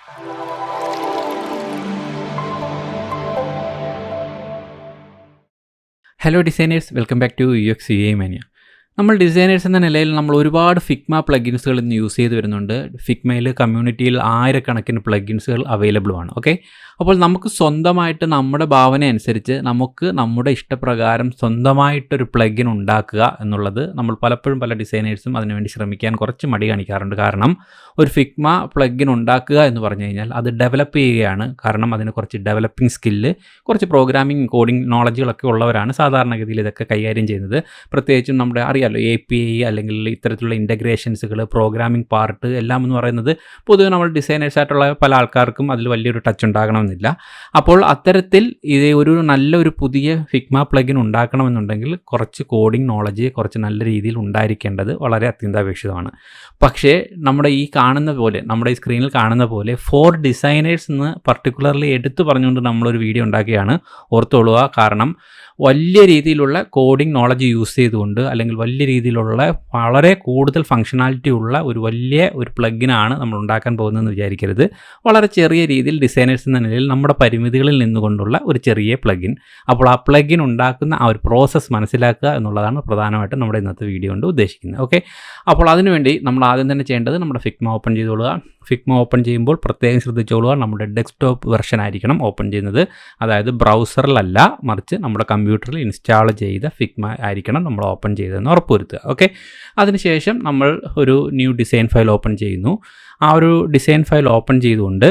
Hello designers, welcome back to UX UI Mania. നമ്മൾ designers എന്ന നിലയിൽ നമ്മൾ ഒരുപാട് ഫിഗ്മ പ്ലഗിൻസുകൾ ഇന്ന് യൂസ് ചെയ്ത് വരുന്നുണ്ട്. ഫിഗ്മയിൽ കമ്മ്യൂണിറ്റിയിൽ ആയിരക്കണക്കിന് പ്ലഗിൻസുകൾ അവൈലബിളുമാണ്. ഓക്കെ, അപ്പോൾ നമുക്ക് സ്വന്തമായിട്ട് നമ്മുടെ ഭാവന അനുസരിച്ച് നമുക്ക് നമ്മുടെ ഇഷ്ടപ്രകാരം സ്വന്തമായിട്ടൊരു പ്ലഗിൻ ഉണ്ടാക്കുക എന്നുള്ളത് നമ്മൾ പലപ്പോഴും പല ഡിസൈനേഴ്സും അതിനുവേണ്ടി ശ്രമിക്കാൻ കുറച്ച് മടി കാണിക്കാറുണ്ട്. കാരണം ഒരു ഫിഗ്മ പ്ലഗിൻ ഉണ്ടാക്കുക എന്ന് പറഞ്ഞു കഴിഞ്ഞാൽ അത് ഡെവലപ്പ് ചെയ്യുകയാണ്. കാരണം അതിന് കുറച്ച് ഡെവലപ്പിംഗ് സ്കില്ല്, കുറച്ച് പ്രോഗ്രാമിംഗ് കോഡിംഗ് നോളജുകളൊക്കെ ഉള്ളവരാണ് സാധാരണഗതിയിൽ ഇതൊക്കെ കൈകാര്യം ചെയ്യുന്നത്. പ്രത്യേകിച്ചും നമ്മുടെ അറിയാലോ API അല്ലെങ്കിൽ ഇത്തരത്തിലുള്ള ഇൻ്റഗ്രേഷൻസുകൾ, പ്രോഗ്രാമിംഗ് പാർട്ട് എല്ലാം എന്ന് പറയുന്നത് പൊതുവെ നമ്മൾ ഡിസൈനേഴ്സായിട്ടുള്ള പല ആൾക്കാർക്കും അതിൽ വലിയൊരു ടച്ച് ഉണ്ടാകണമെന്നില്ല. അപ്പോൾ അത്തരത്തിൽ ഇത് നല്ലൊരു പുതിയ ഫിഗ്മ പ്ലഗിൻ ഉണ്ടാക്കണമെന്നുണ്ടെങ്കിൽ കുറച്ച് കോഡിംഗ് നോളജ് കുറച്ച് നല്ല രീതിയിൽ ഉണ്ടായിരിക്കേണ്ടത് വളരെ അത്യന്താപേക്ഷിതമാണ്. പക്ഷേ നമ്മുടെ ഈ സ്ക്രീനിൽ കാണുന്ന പോലെ ഫോർ ഡിസൈനേഴ്സ് എന്ന് പർട്ടിക്കുലർലി എടുത്തു പറഞ്ഞുകൊണ്ട് നമ്മളൊരു വീഡിയോ ഉണ്ടാക്കിയാണ്. ഓർത്തോളുക, കാരണം വലിയ രീതിയിലുള്ള കോഡിംഗ് നോളജ് യൂസ് ചെയ്തുകൊണ്ട് അല്ലെങ്കിൽ വലിയ രീതിയിലുള്ള വളരെ കൂടുതൽ ഫങ്ഷനാലിറ്റി ഉള്ള ഒരു പ്ലഗിനാണ് നമ്മൾ ഉണ്ടാക്കാൻ പോകുന്നതെന്ന് വിചാരിക്കരുത്. വളരെ ചെറിയ രീതിയിൽ ഡിസൈനേഴ്സ് എന്ന നിലയിൽ നമ്മുടെ പരിമിതികളിൽ നിന്നുകൊണ്ടുള്ള ഒരു ചെറിയ പ്ലഗിൻ. അപ്പോൾ ആ പ്ലഗിൻ ഉണ്ടാക്കുന്ന ആ ഒരു പ്രോസസ്സ് മനസ്സിലാക്കുക എന്നുള്ളതാണ് പ്രധാനമായിട്ടും നമ്മുടെ ഇന്നത്തെ വീഡിയോ കൊണ്ട് ഉദ്ദേശിക്കുന്നത്. ഓക്കെ, അപ്പോൾ അതിനുവേണ്ടി നമ്മൾ ആദ്യം തന്നെ ചെയ്യേണ്ടത് നമ്മുടെ ഫിഗ്മ ഓപ്പൺ ചെയ്തോളുക. ഫിഗ്മ ഓപ്പൺ ചെയ്യുമ്പോൾ പ്രത്യേകം ശ്രദ്ധിച്ചോളുക, നമ്മുടെ ഡെസ്ക്ടോപ്പ് വെർഷൻ ആയിരിക്കണം ഓപ്പൺ ചെയ്യുന്നത്. അതായത് ബ്രൗസറിലല്ല, മറിച്ച് നമ്മുടെ കമ്പ്യൂട്ടറിൽ ഇൻസ്റ്റാൾ ചെയ്ത ഫിഗ്മ ആയിരിക്കണം നമ്മൾ ഓപ്പൺ ചെയ്തതെന്ന് ഉറപ്പുവരുത്തുക. ഓക്കെ, അതിനുശേഷം നമ്മൾ ഒരു ന്യൂ ഡിസൈൻ ഫയൽ ഓപ്പൺ ചെയ്യുന്നു. ആ ഒരു ഡിസൈൻ ഫയൽ ഓപ്പൺ ചെയ്തുകൊണ്ട്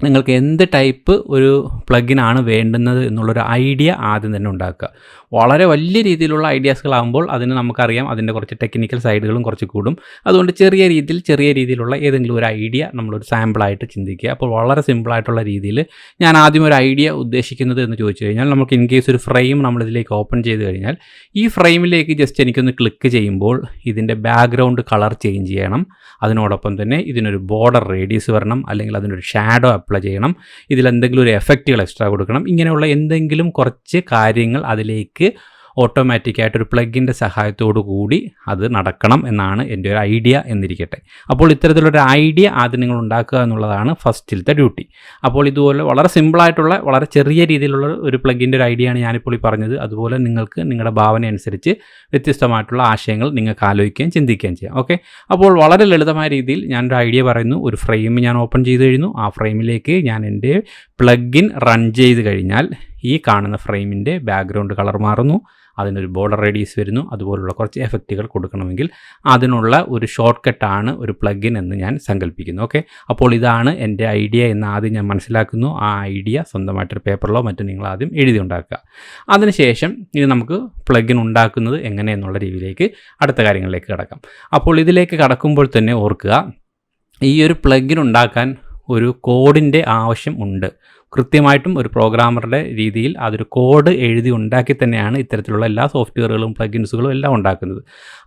നിങ്ങൾക്ക് എന്ത് ടൈപ്പ് ഒരു പ്ലഗിനാണ് വേണ്ടുന്നത് എന്നുള്ളൊരു ഐഡിയ ആദ്യം തന്നെ ഉണ്ടാക്കുക. വളരെ വലിയ രീതിയിലുള്ള ഐഡിയാസുകളാകുമ്പോൾ അതിന് നമുക്കറിയാം അതിൻ്റെ കുറച്ച് ടെക്നിക്കൽ സൈഡുകളും കുറച്ച് കൂടും. അതുകൊണ്ട് ചെറിയ രീതിയിലുള്ള ഏതെങ്കിലും ഒരു ഐഡിയ നമ്മളൊരു സാമ്പിളായിട്ട് ചിന്തിക്കുക. അപ്പോൾ വളരെ സിമ്പിളായിട്ടുള്ള രീതിയിൽ ഞാൻ ആദ്യം ഒരു ഐഡിയ ഉദ്ദേശിക്കുന്നത് എന്ന് ചോദിച്ചു കഴിഞ്ഞാൽ, നമുക്ക് ഇൻ കേസ് ഒരു ഫ്രെയിം നമ്മളിതിലേക്ക് ഓപ്പൺ ചെയ്ത് കഴിഞ്ഞാൽ ഈ ഫ്രെയിമിലേക്ക് ജസ്റ്റ് എനിക്കൊന്ന് ക്ലിക്ക് ചെയ്യുമ്പോൾ ഇതിൻ്റെ ബാക്ക്ഗ്രൗണ്ട് കളർ ചേഞ്ച് ചെയ്യണം. അതിനോടൊപ്പം തന്നെ ഇതിനൊരു ബോർഡർ റേഡിയസ് വരണം, അല്ലെങ്കിൽ അതിനൊരു ഷാഡോ അപ്ലൈ ചെയ്യണം, ഇതിലെന്തെങ്കിലും ഒരു എഫക്റ്റുകൾ എക്സ്ട്രാ കൊടുക്കണം. ഇങ്ങനെയുള്ള എന്തെങ്കിലും കുറച്ച് കാര്യങ്ങൾ അതിലേക്ക് ഓട്ടോമാറ്റിക്കായിട്ടൊരു പ്ലഗിൻ്റെ സഹായത്തോടു കൂടി അത് നടക്കണം എന്നാണ് എൻ്റെ ഒരു ഐഡിയ എന്നിരിക്കട്ടെ. അപ്പോൾ ഇത്തരത്തിലൊരു ഐഡിയ ആദ്യം നിങ്ങൾ ഉണ്ടാക്കുക എന്നുള്ളതാണ് ഫസ്റ്റിലത്തെ ഡ്യൂട്ടി. അപ്പോൾ ഇതുപോലെ വളരെ സിമ്പിളായിട്ടുള്ള വളരെ ചെറിയ രീതിയിലുള്ള ഒരു പ്ലഗിൻ്റെ ഒരു ഐഡിയയാണ് ഞാനിപ്പോൾ ഈ പറഞ്ഞത്. അതുപോലെ നിങ്ങൾക്ക് നിങ്ങളുടെ ഭാവന അനുസരിച്ച് വ്യത്യസ്തമായിട്ടുള്ള ആശയങ്ങൾ നിങ്ങൾക്ക് ആലോചിക്കുകയും ചിന്തിക്കുകയും ചെയ്യാം. ഓക്കെ, അപ്പോൾ വളരെ ലളിതമായ രീതിയിൽ ഞാനൊരു ഐഡിയ പറയുന്നു. ഒരു ഫ്രെയിം ഞാൻ ഓപ്പൺ ചെയ്ത് കഴിഞ്ഞു. ആ ഫ്രെയിമിലേക്ക് ഞാൻ എൻ്റെ പ്ലഗിൻ റൺ ചെയ്ത് കഴിഞ്ഞാൽ ഈ കാണുന്ന ഫ്രെയിമിൻ്റെ ബാക്ക്ഗ്രൗണ്ട് കളർ മാറുന്നു, അതിനൊരു ബോർഡർ റേഡിയസ് വരുന്നു. അതുപോലുള്ള കുറച്ച് എഫക്റ്റുകൾ കൊടുക്കണമെങ്കിൽ അതിനുള്ള ഒരു ഷോർട്ട് കട്ടാണ് ഒരു പ്ലഗിൻ എന്ന് ഞാൻ സങ്കല്പിക്കുന്നു. ഓക്കെ, അപ്പോൾ ഇതാണ് എൻ്റെ ഐഡിയ എന്ന് ആദ്യം ഞാൻ മനസ്സിലാക്കുന്നു. ആ ഐഡിയ സ്വന്തമായിട്ടൊരു പേപ്പറിലോ മറ്റും നിങ്ങൾ ആദ്യം എഴുതി ഉണ്ടാക്കുക. അതിനുശേഷം ഇനി നമുക്ക് പ്ലഗിൻ ഉണ്ടാക്കുന്നത് എങ്ങനെയെന്നുള്ള രീതിയിലേക്ക് അടുത്ത കാര്യങ്ങളിലേക്ക് കടക്കാം. അപ്പോൾ ഇതിലേക്ക് കടക്കുമ്പോൾ തന്നെ ഓർക്കുക, ഈ ഒരു പ്ലഗിൻ ഉണ്ടാക്കാൻ ഒരു കോഡിൻ്റെ ആവശ്യം ഉണ്ട്. കൃത്യമായിട്ടും ഒരു പ്രോഗ്രാമറുടെ രീതിയിൽ അതൊരു കോഡ് എഴുതി ഉണ്ടാക്കി തന്നെയാണ് ഇത്തരത്തിലുള്ള എല്ലാ സോഫ്റ്റ്വെയറുകളും പ്ലഗിൻസുകളും എല്ലാം ഉണ്ടാക്കുന്നത്.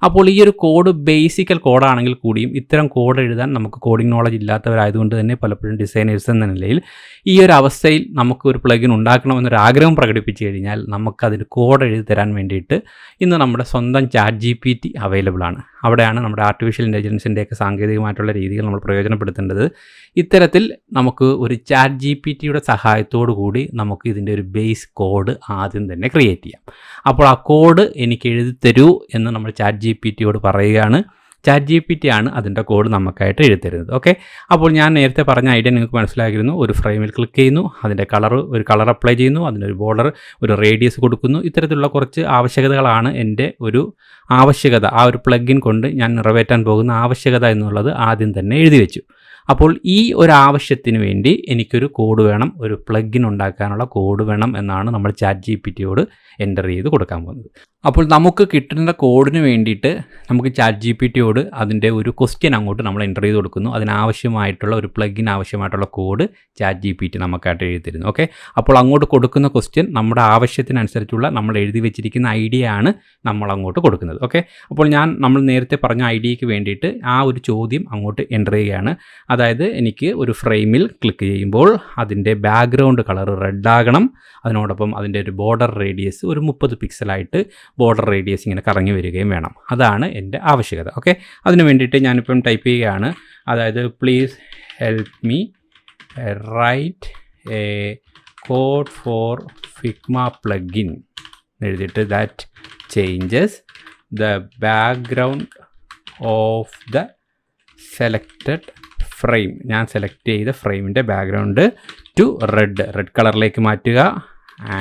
അപ്പോൾ ഈ ഒരു കോഡ് ബേസിക്കൽ കോഡാണെങ്കിൽ കൂടിയും ഇത്തരം കോഡ് എഴുതാൻ നമുക്ക് കോഡിംഗ് നോളജ് ഇല്ലാത്തവരായതുകൊണ്ട് തന്നെ പലപ്പോഴും ഡിസൈനേഴ്സ് എന്ന നിലയിൽ ഈ ഒരു അവസ്ഥയിൽ നമുക്ക് ഒരു പ്ലഗിൻ ഉണ്ടാക്കണമെന്നൊരു ആഗ്രഹം പ്രകടിപ്പിച്ചു കഴിഞ്ഞാൽ നമുക്കതിന് കോഡ് എഴുതി തരാൻ വേണ്ടിയിട്ട് ഇന്ന് നമ്മുടെ സ്വന്തം ChatGPT അവൈലബിൾ ആണ്. അവിടെയാണ് നമ്മുടെ ആർട്ടിഫിഷ്യൽ ഇൻ്റലിജൻസിൻ്റെയൊക്കെ സാങ്കേതികമായിട്ടുള്ള രീതികൾ നമ്മൾ പ്രയോജനപ്പെടുത്തേണ്ടത്. ഇത്തരത്തിൽ നമുക്ക് ഒരു ChatGPTയുടെ സഹായത്തോടു കൂടി നമുക്ക് ഇതിൻ്റെ ഒരു ബേസ് കോഡ് ആദ്യം തന്നെ ക്രിയേറ്റ് ചെയ്യാം. അപ്പോൾ ആ കോഡ് എനിക്ക് എഴുതി തരൂ എന്ന് നമ്മൾ ChatGPTയോട് പറയുകയാണ്. ChatGPT ആണ് അതിൻ്റെ കോഡ് നമുക്കായിട്ട് എഴുതി തരുന്നത്. ഓക്കെ, അപ്പോൾ ഞാൻ നേരത്തെ പറഞ്ഞ ഐഡിയ നിങ്ങൾക്ക് മനസ്സിലാക്കിയിരുന്നു. ഒരു ഫ്രെയിമിൽ ക്ലിക്ക് ചെയ്യുന്നു, അതിൻ്റെ ഒരു കളർ അപ്ലൈ ചെയ്യുന്നു, അതിനൊരു ബോർഡർ, ഒരു റേഡിയസ് കൊടുക്കുന്നു. ഇത്തരത്തിലുള്ള കുറച്ച് ആവശ്യകതകളാണ് എൻ്റെ ഒരു ആവശ്യകത. ആ ഒരു പ്ലഗിൻ കൊണ്ട് ഞാൻ നിറവേറ്റാൻ പോകുന്ന ആവശ്യകത എന്നുള്ളത് ആദ്യം തന്നെ എഴുതി വെച്ചു. അപ്പോൾ ഈ ഒരു ആവശ്യത്തിന് വേണ്ടി എനിക്കൊരു കോഡ് വേണം, ഒരു പ്ലഗിൻ ഉണ്ടാക്കാനുള്ള കോഡ് വേണം എന്നാണ് നമ്മൾ ChatGPTയോട് എൻ്റർ ചെയ്ത് കൊടുക്കാൻ പോകുന്നത്. അപ്പോൾ നമുക്ക് കിട്ടുന്ന കോഡിന് വേണ്ടിയിട്ട് നമുക്ക് ChatGPTയോട് അതിൻ്റെ ഒരു ക്വസ്റ്റ്യൻ അങ്ങോട്ട് നമ്മൾ എൻ്റർ ചെയ്ത് കൊടുക്കുന്നു. അതിനാവശ്യമായിട്ടുള്ള ഒരു പ്ലഗിൻ ആവശ്യമായിട്ടുള്ള കോഡ് ChatGPT നമുക്കായിട്ട് എഴുതി തരുന്നു. ഓക്കെ, അപ്പോൾ അങ്ങോട്ട് കൊടുക്കുന്ന ക്വസ്റ്റ്യൻ നമ്മുടെ ആവശ്യത്തിനനുസരിച്ചുള്ള നമ്മൾ എഴുതി വെച്ചിരിക്കുന്ന ഐഡിയ ആണ് നമ്മൾ അങ്ങോട്ട് കൊടുക്കുന്നത്. ഓക്കെ, അപ്പോൾ നമ്മൾ നേരത്തെ പറഞ്ഞ ഐഡിയയ്ക്ക് വേണ്ടിയിട്ട് ആ ഒരു ചോദ്യം അങ്ങോട്ട് എൻ്റർ ചെയ്യുകയാണ്. അതായത് എനിക്ക് ഒരു ഫ്രെയിമിൽ ക്ലിക്ക് ചെയ്യുമ്പോൾ അതിൻ്റെ ബാക്ക്ഗ്രൗണ്ട് കളർ റെഡ് ആകണം, അതിനോടൊപ്പം അതിൻ്റെ ഒരു ബോർഡർ റേഡിയസ് ഒരു 30 പിക്സലായിട്ട് ബോർഡർ റേഡിയസ് ഇങ്ങനെ കറങ്ങി വരികയും വേണം. അതാണ് എൻ്റെ ആവശ്യകത. ഓക്കെ, അതിന് വേണ്ടിയിട്ട് ഞാനിപ്പം ടൈപ്പ് ചെയ്യുകയാണ്. അതായത് please help me write a code for Figma Plugin എഴുതിയിട്ട് that changes the background of the selected frame. ഞാൻ സെലക്ട് ചെയ്ത ഫ്രെയിമിൻ്റെ ബാക്ക്ഗ്രൗണ്ട് ടു റെഡ് കളറിലേക്ക് മാറ്റുക.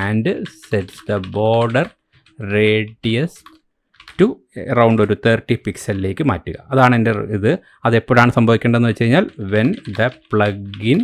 And sets the border radius to around ഒരു 30 പിക്സലിലേക്ക് മാറ്റുക. അതാണ് എൻ്റെ ഇത്. അതെപ്പോഴാണ് സംഭവിക്കേണ്ടതെന്ന് വെച്ച് കഴിഞ്ഞാൽ when the plugin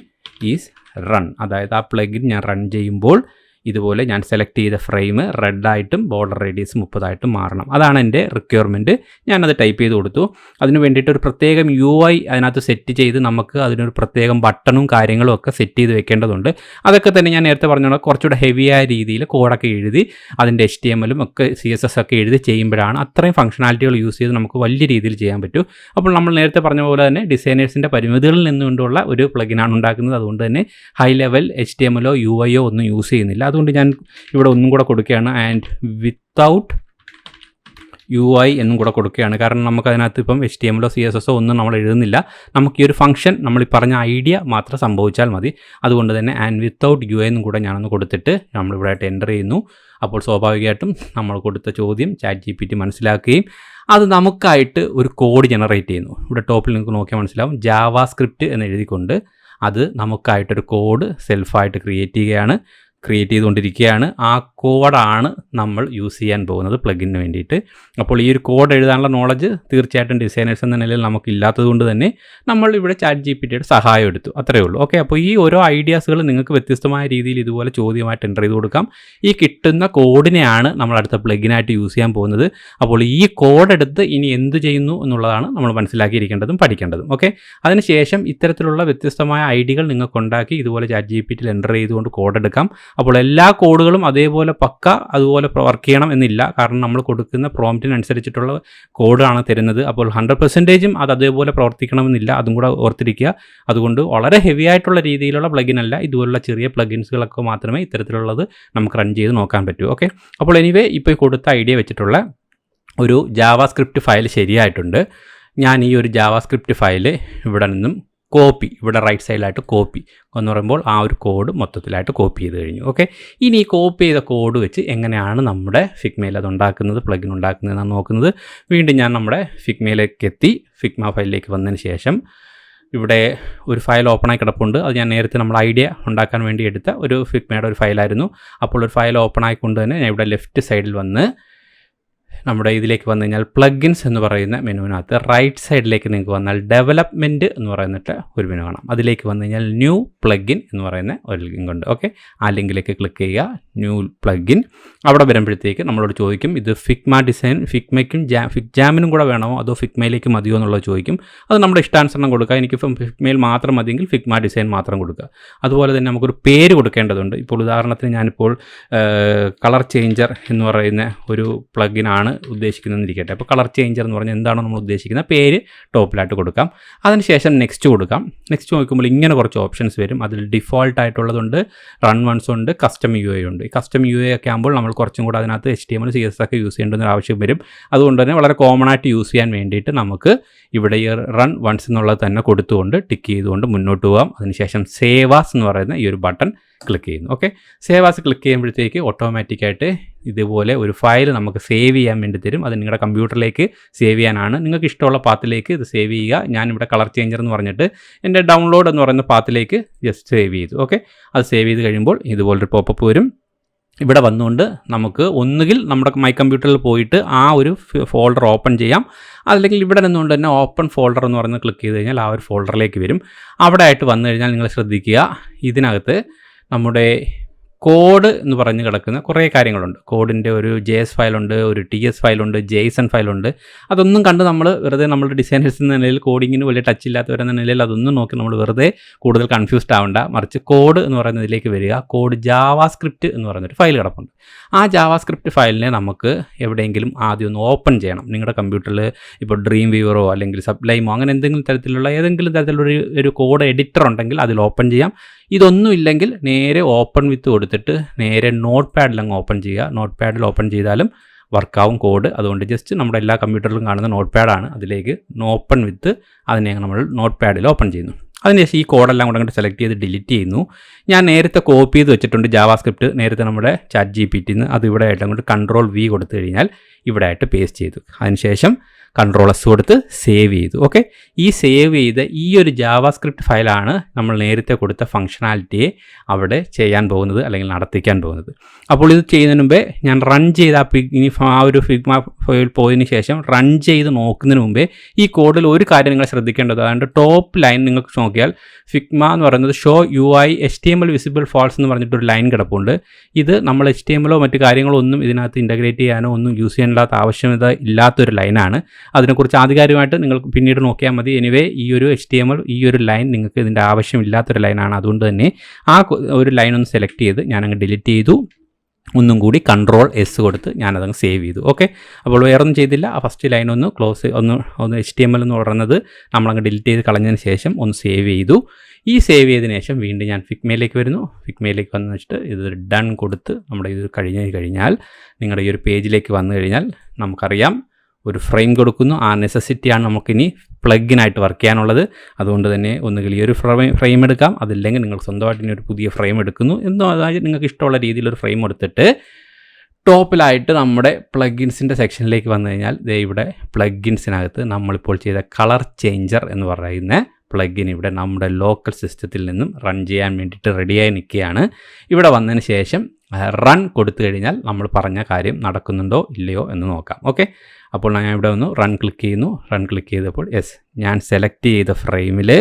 is run, അതായത് ആ പ്ലഗിൻ ഞാൻ റൺ ചെയ്യുമ്പോൾ ഇതുപോലെ ഞാൻ സെലക്ട് ചെയ്ത ഫ്രെയിം റെഡായിട്ടും ബോർഡർ റേഡിയസ് 30 മാറണം. അതാണ് എൻ്റെ റിക്വയർമെൻറ്റ്. ഞാനത് ടൈപ്പ് ചെയ്ത് കൊടുത്തു. അതിന് വേണ്ടിയിട്ട് ഒരു പ്രത്യേകം UI അതിനകത്ത് സെറ്റ് ചെയ്ത് നമുക്ക് അതിനൊരു പ്രത്യേകം ബട്ടണും കാര്യങ്ങളും ഒക്കെ സെറ്റ് ചെയ്ത് വെക്കേണ്ടതുണ്ട്. അതൊക്കെ തന്നെ ഞാൻ നേരത്തെ പറഞ്ഞോളാം കുറച്ചുകൂടെ ഹെവിയായ രീതിയിൽ കോഡൊക്കെ എഴുതി അതിൻ്റെ HTML ഒക്കെ CSS ഒക്കെ എഴുതി ചെയ്യുമ്പോഴാണ് അത്രയും ഫംഗ്ഷനാലിറ്റികൾ യൂസ് ചെയ്ത് നമുക്ക് വലിയ രീതിയിൽ ചെയ്യാൻ പറ്റും. അപ്പോൾ നമ്മൾ നേരത്തെ പറഞ്ഞ പോലെ തന്നെ ഡിസൈനേഴ്സിൻ്റെ പരിമിതികളിൽ നിന്നുകൊണ്ടുള്ള ഒരു പ്ലഗിനാണ് ഉണ്ടാക്കുന്നത്. അതുകൊണ്ട് തന്നെ ഹൈ ലെവൽ HTML UI ഒന്നും യൂസ് ചെയ്യുന്നില്ല. അതുകൊണ്ട് ഞാൻ ഇവിടെ ഒന്നും കൂടെ കൊടുക്കുകയാണ്, ആൻഡ് വിത്തൗട്ട് UI എന്നും കൂടെ കൊടുക്കുകയാണ്. കാരണം നമുക്കതിനകത്ത് ഇപ്പം HTML CSS ഒന്നും നമ്മൾ എഴുതുന്നില്ല. നമുക്ക് ഈ ഒരു ഫംഗ്ഷൻ നമ്മൾ ഈ പറഞ്ഞ ഐഡിയ മാത്രം സംഭവിച്ചാൽ മതി. അതുകൊണ്ട് തന്നെ ആൻഡ് വിത്തൗട്ട് UI എന്നും കൂടെ ഞാനൊന്ന് കൊടുത്തിട്ട് നമ്മളിവിടെ ആയിട്ട് എൻ്റർ ചെയ്യുന്നു. അപ്പോൾ സ്വാഭാവികമായിട്ടും നമ്മൾ കൊടുത്ത ചോദ്യം ChatGPT മനസ്സിലാക്കുകയും അത് നമുക്കായിട്ട് ഒരു കോഡ് ജനറേറ്റ് ചെയ്യുന്നു. ഇവിടെ ടോപ്പിൽ നിങ്ങൾക്ക് നോക്കിയാൽ മനസ്സിലാവും ജാവാസ്ക്രിപ്റ്റ് എന്ന് എഴുതിക്കൊണ്ട് അത് നമുക്കായിട്ടൊരു കോഡ് സെൽഫായിട്ട് ക്രിയേറ്റ് ചെയ്തുകൊണ്ടിരിക്കുകയാണ്. ആ കോഡാണ് നമ്മൾ യൂസ് ചെയ്യാൻ പോകുന്നത് പ്ലഗിന് വേണ്ടിയിട്ട്. അപ്പോൾ ഈ ഒരു കോഡ് എഴുതാനുള്ള നോളജ് തീർച്ചയായിട്ടും ഡിസൈനേഴ്സ് എന്ന നിലയിൽ നമുക്കില്ലാത്തത് കൊണ്ട് തന്നെ നമ്മൾ ഇവിടെ ChatGPTയുടെ സഹായം എടുത്തു. അത്രയേ ഉള്ളൂ. ഓക്കെ, അപ്പോൾ ഈ ഓരോ ഐഡിയാസുകൾ നിങ്ങൾക്ക് വ്യത്യസ്തമായ രീതിയിൽ ഇതുപോലെ ചോദ്യമായിട്ട് എൻ്റർ ചെയ്ത് കൊടുക്കാം. ഈ കിട്ടുന്ന കോഡിനെയാണ് നമ്മൾ അടുത്ത പ്ലഗിനായിട്ട് യൂസ് ചെയ്യാൻ പോകുന്നത്. അപ്പോൾ ഈ കോഡ് എടുത്ത് ഇനി എന്ത് ചെയ്യുന്നു എന്നുള്ളതാണ് നമ്മൾ മനസ്സിലാക്കിയിരിക്കേണ്ടതും പഠിക്കേണ്ടതും. ഓക്കെ, അതിനുശേഷം ഇത്തരത്തിലുള്ള വ്യത്യസ്തമായ ഐഡിയകൾ നിങ്ങൾക്കുണ്ടാക്കി ഇതുപോലെ ChatGPTയിൽ എൻ്റർ ചെയ്തുകൊണ്ട് കോഡ് എടുക്കാം. അപ്പോൾ എല്ലാ കോഡുകളും അതേപോലെ പക്ക അതുപോലെ വർക്ക് ചെയ്യണം എന്നില്ല. കാരണം നമ്മൾ കൊടുക്കുന്ന പ്രോംപ്റ്റിനനുസരിച്ചിട്ടുള്ള കോഡാണ് തരുന്നത്. അപ്പോൾ 100%ഉം അത് അതേപോലെ പ്രവർത്തിക്കണമെന്നില്ല. അതും കൂടെ ഓർത്തിരിക്കുക. അതുകൊണ്ട് വളരെ ഹെവി ആയിട്ടുള്ള രീതിയിലുള്ള പ്ലഗിൻ അല്ല, ഇതുപോലുള്ള ചെറിയ പ്ലഗിൻസുകളൊക്കെ മാത്രമേ ഇത്തരത്തിലുള്ളത് നമുക്ക് റൺ ചെയ്ത് നോക്കാൻ പറ്റൂ. ഓക്കെ, അപ്പോൾ എനിവേ ഇപ്പോൾ കൊടുത്ത ഐഡിയ വെച്ചിട്ടുള്ള ഒരു ജാവാസ്ക്രിപ്റ്റ് ഫയൽ ശരിയായിട്ടുണ്ട്. ഞാൻ ഈ ഒരു ജാവാസ്ക്രിപ്റ്റ് ഫയൽ ഇവിടെ നിന്നും കോപ്പി, ഇവിടെ റൈറ്റ് സൈഡിലായിട്ട് കോപ്പി എന്ന് പറയുമ്പോൾ ആ ഒരു കോഡ് മൊത്തത്തിലായിട്ട് കോപ്പി ചെയ്ത് കഴിഞ്ഞു. ഓക്കെ, ഇനി ഈ കോപ്പി ചെയ്ത കോഡ് വെച്ച് എങ്ങനെയാണ് നമ്മുടെ ഫിഗ്മയിൽ അത് ഉണ്ടാക്കുന്നത്, പ്ലഗിൻ ഉണ്ടാക്കുന്നതെന്നാണ് നോക്കുന്നത്. വീണ്ടും ഞാൻ നമ്മുടെ ഫിഗ്മയിലേക്ക് എത്തി. ഫിഗ്മ ഫയലിലേക്ക് വന്നതിന് ശേഷം ഇവിടെ ഒരു ഫയൽ ഓപ്പണായി കിടപ്പുണ്ട്. അത് ഞാൻ നേരത്തെ നമ്മൾ ഐഡിയ ഉണ്ടാക്കാൻ വേണ്ടി എടുത്ത ഒരു ഫിഗ്മയുടെ ഒരു ഫയലായിരുന്നു. അപ്പോൾ ഒരു ഫയൽ ഓപ്പണായിക്കൊണ്ട് തന്നെ ഞാൻ ഇവിടെ ലെഫ്റ്റ് സൈഡിൽ വന്ന് നമ്മുടെ ഇതിലേക്ക് വന്നു കഴിഞ്ഞാൽ പ്ലഗിൻസ് എന്ന് പറയുന്ന മെനുവിനകത്ത് റൈറ്റ് സൈഡിലേക്ക് നിങ്ങൾക്ക് വന്നാൽ ഡെവലപ്മെൻറ്റ് എന്ന് പറയുന്നിട്ട് ഒരു മെനു കാണാം. അതിലേക്ക് വന്നു കഴിഞ്ഞാൽ ന്യൂ പ്ലഗിൻ എന്ന് പറയുന്ന ഒരു ലിങ്ക് ഉണ്ട്. ഓക്കെ, ആ ലിങ്കിലേക്ക് ക്ലിക്ക് ചെയ്യുക. ന്യൂ പ്ലഗിൻ അവിടെ വരുമ്പോഴത്തേക്ക് നമ്മളോട് ചോദിക്കും ഇത് ഫിഗ്മ ഡിസൈൻ ഫിഗ്മയ്ക്കും ഫിഗ്ജാമിനും കൂടെ വേണമോ അതോ ഫിഗ്മയിലേക്ക് മതിയോ എന്നുള്ളത് ചോദിക്കും. അത് നമ്മുടെ ഇഷ്ടാനുസരണം കൊടുക്കുക. എനിക്ക് ഫിഗ്മയിൽ മാത്രം മതിയെങ്കിൽ ഫിഗ്മ ഡിസൈൻ മാത്രം കൊടുക്കുക. അതുപോലെ തന്നെ നമുക്കൊരു പേര് കൊടുക്കേണ്ടതുണ്ട്. ഇപ്പോൾ ഉദാഹരണത്തിന് ഞാനിപ്പോൾ കളർ ചേഞ്ചർ എന്ന് പറയുന്ന ഒരു പ്ലഗിനാണ് ഉദ്ദേശിക്കുന്നതെന്നിരിക്കട്ടെ. അപ്പോൾ കളർ ചേഞ്ചർ എന്ന് പറഞ്ഞാൽ എന്താണോ നമ്മൾ ഉദ്ദേശിക്കുന്ന പേര് ടോപ്പിലായിട്ട് കൊടുക്കാം. അതിനുശേഷം നെക്സ്റ്റ് കൊടുക്കാം. നെക്സ്റ്റ് നോക്കുമ്പോൾ ഇങ്ങനെ കുറച്ച് ഓപ്ഷൻസ് വരും. അതിൽ ഡിഫോൾട്ട് ആയിട്ടുള്ളതുണ്ട്, റൺ വൺസ് ഉണ്ട്, കസ്റ്റം UI ഉണ്ട്. ഈ കസ്റ്റം UI ഒക്കെ ആകുമ്പോൾ നമ്മൾ കുറച്ചും കൂടെ അതിനകത്ത് HTML CSS ഒക്കെ യൂസ് ചെയ്യേണ്ടുന്ന ആവശ്യം വരും. അതുകൊണ്ട് തന്നെ വളരെ കോമൺ ആയിട്ട് യൂസ് ചെയ്യാൻ വേണ്ടിയിട്ട് നമുക്ക് ഇവിടെ ഈ റൺ വൺസ് എന്നുള്ളത് തന്നെ കൊടുത്തുകൊണ്ട് ടിക്ക് ചെയ്തുകൊണ്ട് മുന്നോട്ട് പോകാം. അതിനുശേഷം സേവാസ് എന്ന് പറയുന്ന ഈ ഒരു ബട്ടൺ ക്ലിക്ക് ചെയ്യുന്നു. ഓക്കെ, സേവാസ് ക്ലിക്ക് ചെയ്യുമ്പോഴത്തേക്ക് ഓട്ടോമാറ്റിക്കായിട്ട് ഇതുപോലെ ഒരു ഫയൽ നമുക്ക് സേവ് ചെയ്യാൻ വേണ്ടി തരും. അത് നിങ്ങളുടെ കമ്പ്യൂട്ടറിലേക്ക് സേവ് ചെയ്യാനാണ്. നിങ്ങൾക്ക് ഇഷ്ടമുള്ള പാത്തിലേക്ക് ഇത് സേവ് ചെയ്യുക. ഞാനിവിടെ കളർ ചേഞ്ചർ എന്ന് പറഞ്ഞിട്ട് എൻ്റെ ഡൗൺലോഡ് എന്ന് പറയുന്ന പാത്തിലേക്ക് ജസ്റ്റ് സേവ് ചെയ്തു. ഓക്കെ, അത് സേവ് ചെയ്ത് കഴിയുമ്പോൾ ഇതുപോലൊരു പോപ്പപ്പ് വരും. ഇവിടെ വന്നുകൊണ്ട് നമുക്ക് ഒന്നുകിൽ നമ്മുടെ മൈ കമ്പ്യൂട്ടറിൽ പോയിട്ട് ആ ഒരു ഫോൾഡർ ഓപ്പൺ ചെയ്യാം. അല്ലെങ്കിൽ ഇവിടെ നിന്നുകൊണ്ട് തന്നെ ഓപ്പൺ ഫോൾഡർ എന്ന് പറഞ്ഞ് ക്ലിക്ക് ചെയ്ത് കഴിഞ്ഞാൽ ആ ഒരു ഫോൾഡറിലേക്ക് വരും. അവിടെ ആയിട്ട് വന്നു കഴിഞ്ഞാൽ നിങ്ങൾ ശ്രദ്ധിക്കുക, ഇതിനകത്ത് നമ്മുടെ കോഡ് എന്ന് പറഞ്ഞ് കിടക്കുന്ന കുറേ കാര്യങ്ങളുണ്ട്. കോഡിൻ്റെ ഒരു JS ഫയലുണ്ട്, ഒരു TS ഫയലുണ്ട്, JSON ഫയലുണ്ട്. അതൊന്നും കണ്ട് നമ്മൾ വെറുതെ നമ്മുടെ ഡിസൈനേഴ്സ് എന്ന നിലയിൽ കോഡിങ്ങിന് വലിയ ടച്ച് ഇല്ലാത്തവരെന്ന നിലയിൽ അതൊന്നും നോക്കി നമ്മൾ വെറുതെ കൂടുതൽ കൺഫ്യൂസ്ഡ് ആവണ്ട. മറിച്ച് കോഡ് എന്ന് പറയുന്നതിലേക്ക് വരിക. കോഡ് ജാവാസ്ക്രിപ്റ്റ് എന്ന് പറയുന്നൊരു ഫയൽ കിടപ്പുണ്ട്. ആ ജാവാസ്ക്രിപ്റ്റ് ഫയലിനെ നമുക്ക് എവിടെയെങ്കിലും ആദ്യം ഒന്ന് ഓപ്പൺ ചെയ്യണം. നിങ്ങളുടെ കമ്പ്യൂട്ടറിൽ ഇപ്പോൾ ഡ്രീം വ്യൂവറോ അല്ലെങ്കിൽ സബ്ലൈമോ അങ്ങനെ ഏതെങ്കിലും തരത്തിലുള്ള ഒരു കോഡ് എഡിറ്റർ ഉണ്ടെങ്കിൽ അതിൽ ഓപ്പൺ ചെയ്യാം. ഇതൊന്നും ഇല്ലെങ്കിൽ നേരെ ഓപ്പൺ വിത്ത് കൊടുത്തിട്ട് നേരെ നോട്ട് പാഡിൽ അങ്ങ് ഓപ്പൺ ചെയ്യുക. നോട്ട് പാഡിൽ ഓപ്പൺ ചെയ്താലും വർക്കാവും കോഡ്. അതുകൊണ്ട് ജസ്റ്റ് നമ്മുടെ എല്ലാ കമ്പ്യൂട്ടറിലും കാണുന്ന നോട്ട് പാഡാണ്. അതിലേക്ക് ഓപ്പൺ വിത്ത് അതിനെ നമ്മൾ നോട്ട് പാഡിൽ ഓപ്പൺ ചെയ്യുന്നു. അതിനുശേഷം ഈ കോഡെല്ലാം കൂടെ അങ്ങോട്ട് സെലക്ട് ചെയ്ത് ഡിലീറ്റ് ചെയ്യുന്നു. ഞാൻ നേരത്തെ കോപ്പി ചെയ്ത് വെച്ചിട്ടുണ്ട് ജാവാസ്ക്രിപ്റ്റ് നേരത്തെ നമ്മുടെ ChatGPTന്ന്, അത് ഇവിടെ ആയിട്ട് അങ്ങോട്ട് Ctrl+V കൊടുത്തു കഴിഞ്ഞാൽ ഇവിടെ ആയിട്ട് പേസ്റ്റ് ചെയ്തു. അതിനുശേഷം Ctrl+S കൊടുത്ത് സേവ് ചെയ്തു. ഓക്കെ, ഈ സേവ് ചെയ്ത ഈ ഒരു ജാവാസ്ക്രിപ്റ്റ് ഫയലാണ് നമ്മൾ നേരത്തെ കൊടുത്ത ഫംഗ്ഷനാലിറ്റിയെ അവിടെ ചെയ്യാൻ പോകുന്നത് അല്ലെങ്കിൽ നടത്തിക്കാൻ പോകുന്നത്. അപ്പോൾ ഇത് ചെയ്യുന്നതിന് മുമ്പേ ഞാൻ റൺ ചെയ്ത ആ ഒരു ഫിഗ്മ ഫയൽ പോയതിന് ശേഷം റൺ ചെയ്ത് നോക്കുന്നതിന് മുമ്പേ ഈ കോഡിൽ ഒരു കാര്യം നിങ്ങൾ ശ്രദ്ധിക്കേണ്ടത്, അതുകൊണ്ട് ടോപ്പ് ലൈൻ നിങ്ങൾക്ക് നോക്കിയാൽ ഫിഗ്മ എന്ന് പറയുന്നത് show UI HTML visible false എന്ന് പറഞ്ഞിട്ടൊരു ലൈൻ കിടപ്പുണ്ട്. ഇത് നമ്മൾ HTMLോ മറ്റു കാര്യങ്ങളോ ഒന്നും ഇതിനകത്ത് ഇൻ്റഗ്രേറ്റ് ചെയ്യാനോ ഒന്നും യൂസ് ചെയ്യാനില്ലാത്ത ആവശ്യകത ഇല്ലാത്തൊരു ലൈനാണ്. അതിനെക്കുറിച്ച് ആധികാരികമായിട്ട് നിങ്ങൾക്ക് പിന്നീട് നോക്കിയാൽ മതി. എനിവേ ഈ ഒരു HTML ഈ ഒരു ലൈൻ നിങ്ങൾക്ക് ഇതിൻ്റെ ആവശ്യമില്ലാത്തൊരു ലൈനാണ്. അതുകൊണ്ട് തന്നെ ആ ഒരു ലൈൻ ഒന്ന് സെലക്ട് ചെയ്ത് ഞാനങ്ങ് ഡിലീറ്റ് ചെയ്തു. ഒന്നും കൂടി Ctrl+S കൊടുത്ത് ഞാനതങ്ങ് സേവ് ചെയ്തു. ഓക്കെ, അപ്പോൾ വേറൊന്നും ചെയ്തില്ല. ആ ഫസ്റ്റ് ലൈൻ ഒന്ന് ക്ലോസ് ഒന്ന് HTML എന്ന് പറയുന്നത് നമ്മളങ്ങ് ഡിലീറ്റ് ചെയ്ത് കളഞ്ഞതിന് ശേഷം ഒന്ന് സേവ് ചെയ്തു. ഈ സേവ് ചെയ്തതിന് ശേഷം വീണ്ടും ഞാൻ ഫിഗ്മയിലേക്ക് വരുന്നു. ഫിഗ്മയിലേക്ക് വന്നു വെച്ചിട്ട് ഇത് ഡൺ കൊടുത്ത് നമ്മുടെ ഇത് കഴിഞ്ഞാൽ നിങ്ങളുടെ ഈ ഒരു പേജിലേക്ക് വന്നു കഴിഞ്ഞാൽ നമുക്കറിയാം ഒരു ഫ്രെയിം കൊടുക്കുന്നു. ആ നെസസിറ്റിയാണ് നമുക്കിനി പ്ലഗിനായിട്ട് വർക്ക് ചെയ്യാനുള്ളത്. അതുകൊണ്ട് തന്നെ ഒന്നുകിൽ ഈ ഒരു ഫ്രെയിം എടുക്കാം, അതില്ലെങ്കിൽ നിങ്ങൾ സ്വന്തമായിട്ട് ഇനി ഒരു പുതിയ ഫ്രെയിം എടുക്കുന്നു. അതായത് നിങ്ങൾക്ക് ഇഷ്ടമുള്ള രീതിയിലൊരു ഫ്രെയിം എടുത്തിട്ട് ടോപ്പിലായിട്ട് നമ്മുടെ പ്ലഗിൻസിൻ്റെ സെക്ഷനിലേക്ക് വന്നു കഴിഞ്ഞാൽ ഇവിടെ പ്ലഗിൻസിനകത്ത് നമ്മളിപ്പോൾ ചെയ്ത കളർ ചേഞ്ചർ എന്ന് പറയുന്ന പ്ലഗിൻ ഇവിടെ നമ്മുടെ ലോക്കൽ സിസ്റ്റത്തിൽ നിന്നും റൺ ചെയ്യാൻ വേണ്ടിയിട്ട് റെഡിയായി നിൽക്കുകയാണ്. ഇവിടെ വന്നതിന് ശേഷം റൺ കൊടുത്തു കഴിഞ്ഞാൽ നമ്മൾ പറഞ്ഞ കാര്യം നടക്കുന്നുണ്ടോ ഇല്ലയോ എന്ന് നോക്കാം. ഓക്കെ, അപ്പോൾ ഞാൻ ഇവിടെ ഒന്ന് റൺ ക്ലിക്ക് ചെയ്യുന്നു. റൺ ക്ലിക്ക് ചെയ്തപ്പോൾ ഞാൻ സെലക്ട് ചെയ്ത ഫ്രെയിമിൽ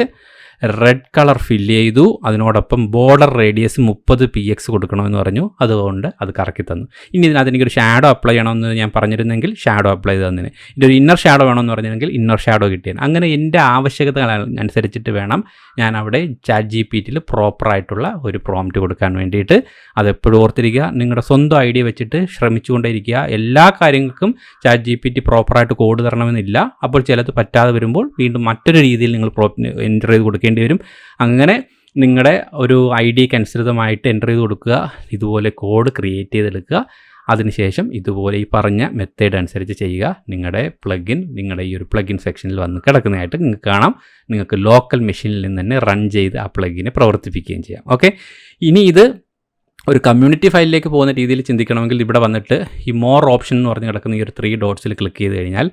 റെഡ് കളർ ഫില്ല് ചെയ്തു. അതിനോടൊപ്പം ബോർഡർ റേഡിയസ് 30 px കൊടുക്കണമെന്ന് പറഞ്ഞു. അതുകൊണ്ട് അത് കറക്കി തന്നു. ഇനി ഇതിനകത്ത് എനിക്കൊരു ഷാഡോ അപ്ലൈ ചെയ്യണമെന്ന് ഞാൻ പറഞ്ഞിരുന്നെങ്കിൽ ഷാഡോ അപ്ലൈ ചെയ്ത് തന്നിന്. ഇതൊരു ഇന്നർ ഷാഡോ വേണമെന്ന് പറഞ്ഞിരുന്നെങ്കിൽ ഇന്നർ ഷാഡോ കിട്ടിയത്. അങ്ങനെ എൻ്റെ ആവശ്യകതകൾ അനുസരിച്ചിട്ട് വേണം ഞാൻ അവിടെ ChatGPTയിൽ പ്രോപ്പറായിട്ടുള്ള ഒരു പ്രോംപ്റ്റ് കൊടുക്കാൻ വേണ്ടിയിട്ട്. അതെപ്പോഴും ഓർത്തിരിക്കുക, നിങ്ങളുടെ സ്വന്തം ഐഡിയ വെച്ചിട്ട് ശ്രമിച്ചുകൊണ്ടേയിരിക്കുക. എല്ലാ കാര്യങ്ങൾക്കും ChatGPT പ്രോപ്പറായിട്ട് കോഡ് തരണമെന്നില്ല. അപ്പോൾ ചിലത് പറ്റാതെ വരുമ്പോൾ വീണ്ടും മറ്റൊരു രീതിയിൽ നിങ്ങൾ എൻ്റർ ചെയ്ത് കൊടുക്കേണ്ടി വരും. അങ്ങനെ നിങ്ങളുടെ ഒരു ഐഡിയക്ക് അനുസൃതമായിട്ട് എൻ്റർ ചെയ്ത് കൊടുക്കുക. ഇതുപോലെ കോഡ് ക്രിയേറ്റ് ചെയ്തെടുക്കുക. അതിനുശേഷം ഇതുപോലെ ഈ പറഞ്ഞ മെത്തേഡ് അനുസരിച്ച് ചെയ്യുക. നിങ്ങളുടെ പ്ലഗിൻ നിങ്ങളുടെ ഈ ഒരു പ്ലഗിൻ സെക്ഷനിൽ വന്ന് കിടക്കുന്നതായിട്ട് നിങ്ങൾക്ക് കാണാം. നിങ്ങൾക്ക് ലോക്കൽ മെഷീനിൽ നിന്ന് തന്നെ റൺ ചെയ്ത് ആ പ്ലഗിനെ പ്രവർത്തിപ്പിക്കുകയും ചെയ്യാം. ഓക്കെ, ഇനി ഇത് ഒരു കമ്മ്യൂണിറ്റി ഫയലിലേക്ക് പോകുന്ന രീതിയിൽ ചിന്തിക്കണമെങ്കിൽ ഇവിടെ വന്നിട്ട് ഈ മോർ ഓപ്ഷൻ എന്ന് പറഞ്ഞ് കിടക്കുന്ന ഈ ഒരു 3 ഡോട്ട്സിൽ ക്ലിക്ക് ചെയ്ത് കഴിഞ്ഞാൽ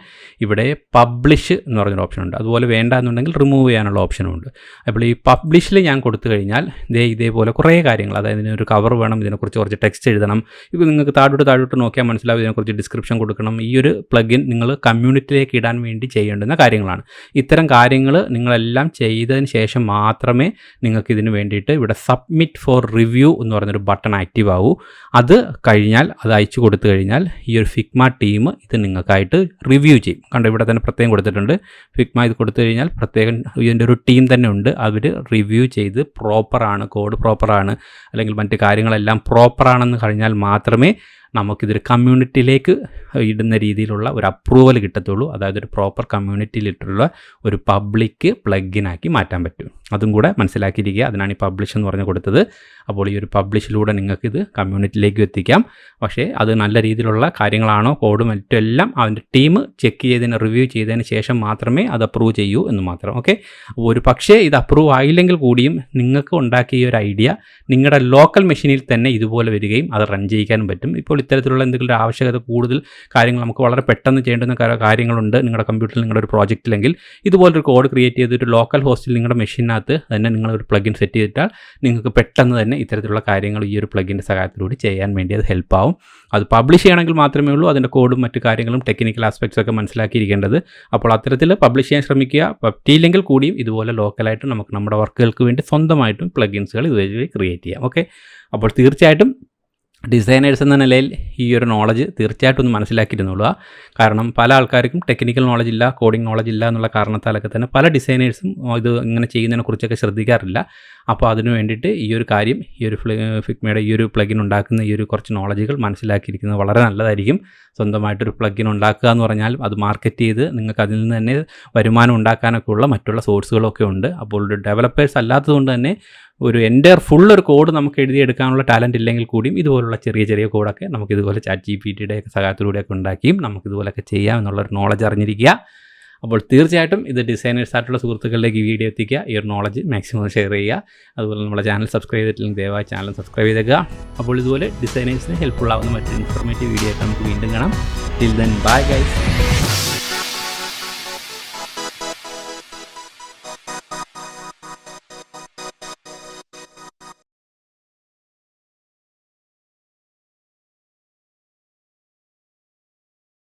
ഇവിടെ പബ്ലിഷ് എന്ന് പറഞ്ഞൊരു ഓപ്ഷൻ ഉണ്ട്. അതുപോലെ വേണ്ട എന്നുണ്ടെങ്കിൽ റിമൂവ് ചെയ്യാനുള്ള ഓപ്ഷനും ഉണ്ട്. അപ്പോൾ ഈ പബ്ലിഷിൽ ഞാൻ കൊടുത്തു കഴിഞ്ഞാൽ ഇതേപോലെ കുറേ കാര്യങ്ങൾ, അതായത് ഇതിനൊരു കവർ വേണം, ഇതിനെക്കുറിച്ച് കുറച്ച് ടെക്സ്റ്റ് എഴുതണം. ഇപ്പോൾ നിങ്ങൾക്ക് താഴോട്ട് നോക്കിയാൽ മനസ്സിലാവും ഇതിനെക്കുറിച്ച് ഡിസ്ക്രിപ്ഷൻ കൊടുക്കണം. ഈ ഒരു പ്ലഗിൻ നിങ്ങൾ കമ്മ്യൂണിറ്റിയിലേക്ക് ഇടാൻ വേണ്ടി ചെയ്യേണ്ടുന്ന കാര്യങ്ങളാണ്. ഇത്തരം കാര്യങ്ങൾ നിങ്ങളെല്ലാം ചെയ്തതിന് ശേഷം മാത്രമേ നിങ്ങൾക്ക് ഇതിന് വേണ്ടിയിട്ട് ഇവിടെ സബ്മിറ്റ് ഫോർ റിവ്യൂ എന്ന് പറഞ്ഞൊരു ബട്ടൺ ആക്റ്റീവ് ആവൂ. അത് കഴിഞ്ഞാൽ അത് അയച്ചു കൊടുത്തു കഴിഞ്ഞാൽ ഈ ഒരു ഫിഗ്മ ടീം ഇത് നിങ്ങൾക്കായിട്ട് റിവ്യൂ ചെയ്യും. കണ്ടോ, ഇവിടെ തന്നെ പ്രത്യേകം കൊടുത്തിട്ടുണ്ട്. ഫിഗ്മ ഇത് കൊടുത്തു കഴിഞ്ഞാൽ പ്രത്യേകം ഇതിൻ്റെ ഒരു ടീം തന്നെ ഉണ്ട്. അവർ റിവ്യൂ ചെയ്ത് പ്രോപ്പറാണ്, കോഡ് പ്രോപ്പറാണ്, അല്ലെങ്കിൽ മറ്റ് കാര്യങ്ങളെല്ലാം പ്രോപ്പറാണെന്ന് കഴിഞ്ഞാൽ മാത്രമേ നമുക്കിതൊരു കമ്മ്യൂണിറ്റിയിലേക്ക് ഇടുന്ന രീതിയിലുള്ള ഒരു അപ്രൂവൽ കിട്ടത്തുള്ളൂ. അതായത് ഒരു പ്രോപ്പർ കമ്മ്യൂണിറ്റിയിലിട്ടുള്ള ഒരു പബ്ലിക് പ്ലഗിനാക്കി മാറ്റാൻ പറ്റും. അതും കൂടെ മനസ്സിലാക്കിയിരിക്കുക. അതിനാണ് ഈ പബ്ലിഷ് എന്ന് പറഞ്ഞ് കൊടുത്തത്. അപ്പോൾ ഈ ഒരു പബ്ലിഷിലൂടെ നിങ്ങൾക്കിത് കമ്മ്യൂണിറ്റിയിലേക്ക് എത്തിക്കാം. പക്ഷേ അത് നല്ല രീതിയിലുള്ള കാര്യങ്ങളാണോ, കോഡും മറ്റും എല്ലാം അതിൻ്റെ ടീം ചെക്ക് ചെയ്തതിന് റിവ്യൂ ചെയ്തതിന് ശേഷം മാത്രമേ അത് അപ്രൂവ് ചെയ്യൂ എന്ന് മാത്രം. ഓക്കെ, അപ്പോൾ ഒരു പക്ഷേ ഇത് അപ്രൂവ് ആയില്ലെങ്കിൽ കൂടിയും നിങ്ങൾക്ക് ഉണ്ടാക്കിയ ഒരു ഐഡിയ നിങ്ങളുടെ ലോക്കൽ മെഷീനിൽ തന്നെ ഇതുപോലെ വരികയും അത് റൺ ചെയ്യിക്കാനും പറ്റും. ഇപ്പോൾ ഇത്തരത്തിലുള്ള എന്തെങ്കിലും ആവശ്യകത കൂടുതൽ കാര്യങ്ങൾ നമുക്ക് വളരെ പെട്ടെന്ന് ചെയ്യേണ്ടുന്ന കാര്യങ്ങളുണ്ട് നിങ്ങളുടെ കമ്പ്യൂട്ടറിൽ, നിങ്ങളുടെ ഒരു പ്രോജക്റ്റിലെങ്കിൽ ഇതുപോലൊരു കോഡ് ക്രിയേറ്റ് ചെയ്ത് ഒരു ലോക്കൽ ഹോസ്റ്റിൽ നിങ്ങളുടെ മെഷീനകത്ത് തന്നെ നിങ്ങളൊരു പ്ലഗിൻ സെറ്റ് ചെയ്തിട്ടാൽ നിങ്ങൾക്ക് പെട്ടെന്ന് തന്നെ ഇത്തരത്തിലുള്ള കാര്യങ്ങൾ ഈ ഒരു പ്ലഗിൻ്റെ സഹായത്തിലൂടെ ചെയ്യാൻ വേണ്ടി അത് ഹെൽപ്പ് ആവും. അത് പബ്ലിഷ് ചെയ്യണമെങ്കിൽ മാത്രമേ ഉള്ളൂ അതിൻ്റെ കോഡും മറ്റു കാര്യങ്ങളും ടെക്നിക്കൽ ആസ്പെക്ട്സ് ഒക്കെ മനസ്സിലാക്കിയിരിക്കേണ്ടത്. അപ്പോൾ അത്തരത്തിൽ പബ്ലിഷ് ചെയ്യാൻ ശ്രമിക്കുക. പറ്റിയില്ലെങ്കിൽ കൂടിയും ഇതുപോലെ ലോക്കലായിട്ട് നമുക്ക് നമ്മുടെ വർക്കുകൾക്ക് വേണ്ടി സ്വന്തമായിട്ടും പ്ലഗിൻസുകൾ ഇതുവഴി ക്രിയേറ്റ് ചെയ്യാം. ഓക്കെ, അപ്പോൾ തീർച്ചയായിട്ടും ഡിസൈനേഴ്സ് എന്ന നിലയിൽ ഈ ഒരു നോളജ് തീർച്ചയായിട്ടും ഒന്ന് മനസ്സിലാക്കിയിരുന്നുള്ളൂ. കാരണം പല ആൾക്കാർക്കും ടെക്നിക്കൽ നോളജ് ഇല്ല, കോഡിംഗ് നോളജ് ഇല്ല എന്നുള്ള കാരണത്താലൊക്കെ തന്നെ പല ഡിസൈനേഴ്സും ഇത് ഇങ്ങനെ ചെയ്യുന്നതിനെക്കുറിച്ചൊക്കെ ശ്രദ്ധിക്കാറില്ല. അപ്പോൾ അതിനു വേണ്ടിയിട്ട് ഈ ഒരു കാര്യം, ഈ ഒരു ഫിഗ്മയുടെ ഈ ഒരു പ്ലഗിൻ ഉണ്ടാക്കുന്ന ഈ ഒരു കുറച്ച് നോളജുകൾ മനസ്സിലാക്കിയിരിക്കുന്നത് വളരെ നല്ലതായിരിക്കും. സ്വന്തമായിട്ടൊരു പ്ലഗിൻ ഉണ്ടാക്കുക എന്ന് പറഞ്ഞാൽ അത് മാർക്കറ്റ് ചെയ്ത് നിങ്ങൾക്ക് അതിൽ നിന്ന് തന്നെ വരുമാനം ഉണ്ടാക്കാനൊക്കെ ഉള്ള മറ്റുള്ള സോഴ്സുകളൊക്കെ ഉണ്ട്. അപ്പോൾ ഒരു ഡെവലപ്പേഴ്സ് അല്ലാത്തതുകൊണ്ട് തന്നെ ഒരു ഫുൾ ഒരു കോഡ് നമുക്ക് എഴുതിയെടുക്കാനുള്ള ടാലൻറ്റ് ഇല്ലെങ്കിൽ കൂടിയും ഇതുപോലുള്ള ചെറിയ ചെറിയ കോഡൊക്കെ നമുക്ക് ഇതുപോലെ ChatGPTയുടെ സഹായത്തിലൂടെയൊക്കെ ഉണ്ടാക്കിയും നമുക്കിതുപോലൊക്കെ ചെയ്യാം എന്നുള്ളൊരു നോളജ് അറിഞ്ഞിരിക്കുക. അപ്പോൾ തീർച്ചയായിട്ടും ഇത് ഡിസൈനേഴ്സ് ആയിട്ടുള്ള സുഹൃത്തുക്കളിലേക്ക് ഈ വീഡിയോ എത്തിക്കുക, ഈ ഒരു നോളജ് മാക്സിമം ഷെയർ ചെയ്യുക. അതുപോലെ നമ്മുടെ ചാനൽ സബ്സ്ക്രൈബ് ചെയ്തിട്ടില്ലെങ്കിൽ ദയവായി ചാനൽ സബ്സ്ക്രൈബ് ചെയ്തേക്കുക. അപ്പോൾ ഇതുപോലെ ഡിസൈനേഴ്സിന് ഹെൽപ്ഫുൾ ആവുന്ന മറ്റൊരു ഇൻഫോർമേറ്റീവ് വീഡിയോ ആയിട്ട് നമുക്ക് വീണ്ടും കാണാം. Till then bye guys.